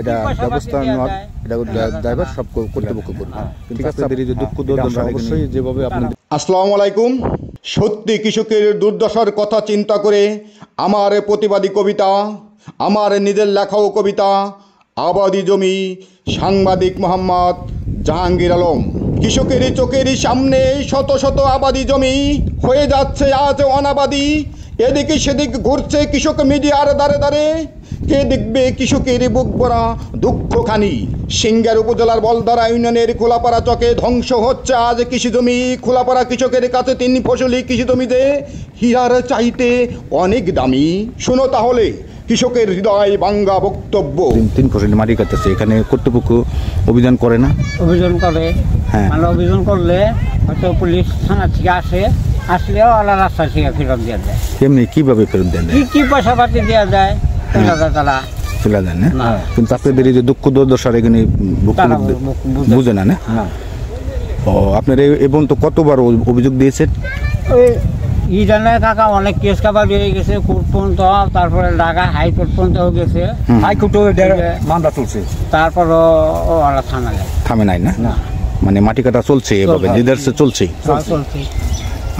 এটা ব্যবস্থা নেওয়ার এটা ড্রাইভার সব কর্তৃপক্ষ করবে। কিন্তু আপনাদের এই যে দুঃখ দুর্দশা অবশ্যই যেভাবে আপনি। আসসালামু আলাইকুম। সত্যি কৃষকের দুর্দশার কথা চিন্তা করে আমার প্রতিবাদী কবিতা, আমার নিজের লেখাও কবিতা, আবাদি জমি, সাংবাদিক মোহাম্মদ জাহাঙ্গীর আলম। কৃষকের চোখের সামনে শত শত আবাদি জমি হয়ে যাচ্ছে আজ অনাবাদি। এদিকে সেদিক ঘুরছে কৃষক মিডিয়ার দ্বারে দ্বারে। কে দেখবে কৃষকের বুক ভরা দুঃখখানি। সিংগার উপজেলার বলধারা ইউনিয়নের খোলাপাড়া চকে ধ্বংস হচ্ছে আজ কৃষি জমি। খোলাপাড়া কৃষকের কাছে 3 ফসলি কৃষি জমিতে হীরার চাইতে অনেক দামি। শোনো তাহলে কৃষকের হৃদয় ভাঙ্গা বক্তব্য। 3 ফসলি মাটি কাটতেছে, এখানে কর্তৃপক্ষ অভিযান করে না? অভিযান করে, হ্যাঁ। মানে অভিযান করলে হয়তো পুলিশ থানা থেকে আসলেও আলাদা রাস্তা থেকে ফেরত দেওয়া যায়। এমনি কিভাবে ফেরত দেওয়া যায়? কি পয়সা পাতি দেওয়া যায় তারা চলে যায় না? কিন্তু আপনাদের এই যে দুঃখ দুর্দশার এখানে বুঝে না? ও আপনার এবং তো কতবার অভিযোগ দিয়েছেন? ওই জানে কাকা অনেক কেস কাবার হয়ে গেছে, কোর্ট পর্যন্ত, তারপরে ঢাকা হাইকোর্ট পর্যন্ত হয়ে গেছে, হাইকোর্টও মামলা চলছে, তারপরও ওরা থানা যায় থামে নাই না? মানে মাটি কাটা চলছে এভাবে নির্দেশে চলছে?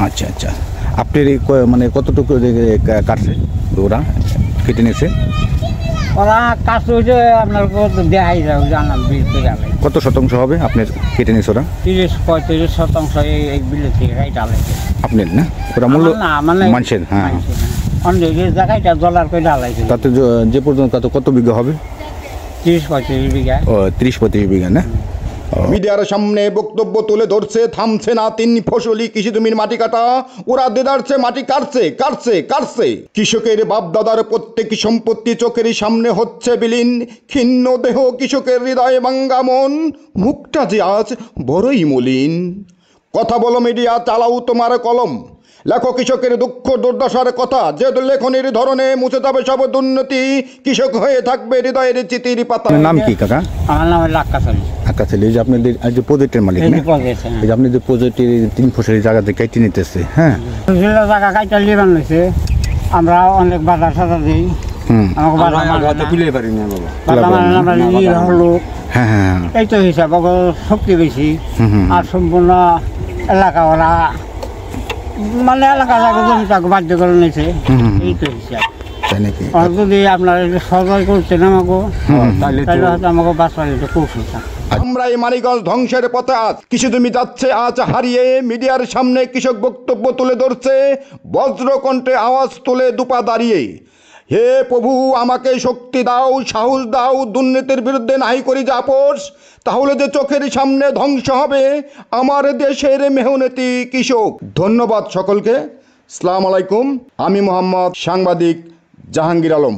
আচ্ছা আচ্ছা। আপনার মানে কতটুকু কাটছে ওরা কেটে নিয়েছে? ওরা কাজ হয়েছে আপনার দেখাই যায়, জানান 20 বিঘা। কত শতাংশ হবে আপনার কেটে নিয়েছে ওরা? 30-35 শতাংশ এই বিলের থেকে ডালাইছে। আপনার না? ওরা মূল্য মানুষের? হ্যাঁ, অনেক জায়গায় ডলার করে ডালাইছে। তাতে যে পর্যন্ত তাতে কত বিঘা হবে? 30-35 বিঘা। ও 30-35 বিঘা না? মিডিয়ার সামনে বক্তব্য তুলে ধরছে, থামছে না 3 ফসলি কৃষি জমির মাটি কাটা। ওরা দেদারছে, মাটি কাটছে কাটছে কাটছে। কৃষকের বাপদাদার প্রত্যেক সম্পত্তি চোখের সামনে হচ্ছে বিলীন। ক্ষীণ দেহ কৃষকের হৃদয়ে ভাঙ্গা মন, মুখটা যে আজ বড়ই মলিন। কথা বলো মিডিয়া, চালাও তোমার কলম, লেখো কৃষকের দুঃখ দুর্দশার কথা। যে লেখনের ধরনে মুছে যাবে সব দুর্নীতি, কৃষক হয়ে থাকবে হৃদয়ের চিতির পাতা। নাম কি কাকা? আমার নাম আক্কাস আলী। আক্কাস আলী। যে আপনাদের যে প্রজেক্টের মালিক, এই যে আপনি যে প্রজেক্টের 3 ফসলি জায়গাতে কেটে নিতেছে, হ্যাঁ, জায়গা কাইটা লিবান হয়েছে, আমরা অনেক বাজার সাজা দিই। এই তো হিসাব শক্তি বেশি, আর সম্পূর্ণ এলাকা ওরা মানে এলাকা জমিটাকে বাধ্য করে নিয়েছে। এই তো হিসাব। যদি আপনারা সহযোগ করছেন আমাকে, তাহলে হয়তো আমাকে বাঁচার একটু কৌশল থাকে। আমরা এই মানিকগঞ্জ ধ্বংসের পথে আজ কৃষি জমি যাচ্ছে আজ হারিয়ে। মিডিয়ার সামনে কৃষক বক্তব্য তুলে ধরছে, বজ্রকণ্ঠে আওয়াজ তুলে দুপা দাঁড়িয়ে। হে প্রভু, আমাকে শক্তি দাও, সাহস দাও, দুর্নীতির বিরুদ্ধে নাই করি যে আপোষ। তাহলে যে চোখের সামনে ধ্বংস হবে আমার দেশের মেহনতি কৃষক। ধন্যবাদ সকলকে। আসসালামু আলাইকুম। আমি মোহাম্মদ সাংবাদিক জাহাঙ্গীর আলম।